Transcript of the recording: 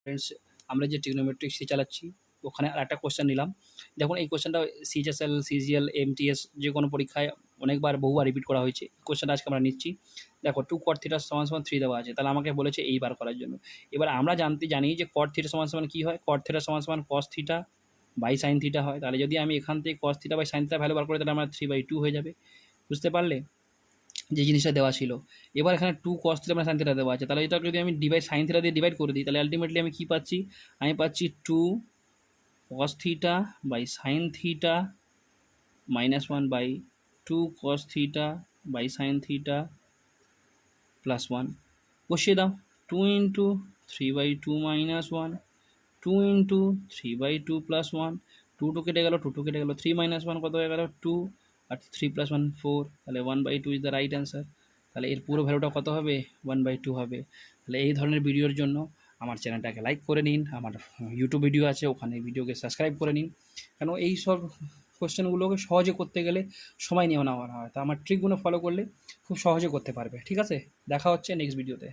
Friends, আমরা যে trigonometric C চালাচ্ছি ওখানে আরেকটা কোশ্চেন নিলাম। দেখুন এই কোশ্চেনটা সিএইচএসএল, সিজিএল, এমটিএস যে কোনো পরীক্ষায় অনেকবার বহুবার রিপিট করা হয়েছে। কোশ্চেনটা আজকে আমরা নিচ্ছি। দেখো 2 cot থিটা সমান 3 দেওয়া আছে, তাহলে আমাকে বলেছে এই বার করার জন্য। এবার আমরা জানি যে cot থিটা সমান কী হয়, cot থিটা সমান cos theta by sine theta হয়। তাহলে যদি আমি এখান থেকে cos theta by sine theta value বার করি তাহলে আমার 3/2 হয়ে যাবে। বুঝতে পারলে যে জিনিসটা দেওয়া ছিল। এবার এখানে 2 cos থিটা মানে সাইন থিটা দেওয়া আছে, তাহলে এটা যদি আমি সাইন থিটা দিয়ে ডিভাইড করে দিই তাহলে আলটিমেটলি আমি কী পাচ্ছি, আমি পাচ্ছি 2 cos theta by sine theta minus 1/2 cos theta by sine theta plus 1 বসিয়ে দাও। 2 ইন্টু 3/2 মাইনাস 1, 2 ইন্টু 3/2 প্লাস 1, 2 কেটে গেল, 2 কেটে গেল, 3 মাইনাস 1 কত হয়ে গেল 2, আর 3 প্লাস 1 4, তাহলে 1/2 ইজ দ্য রাইট অ্যান্সার। তাহলে এর পুরো ভ্যালুটা কত হবে, 1/2 হবে। তাহলে এই ধরনের ভিডিওর জন্য আমার চ্যানেলটাকে লাইক করে নিন, আমার ইউটিউব ভিডিও আছে ওখানে ভিডিওকে সাবস্ক্রাইব করে নিন, কেন এই সব কোশ্চেনগুলোকে সহজে করতে গেলে সময় নিয়ে নেওয়া হয়, তা আমার ট্রিকগুলো ফলো করলে খুব সহজে করতে পারবে। ঠিক আছে, দেখা হচ্ছে নেক্সট ভিডিওতে।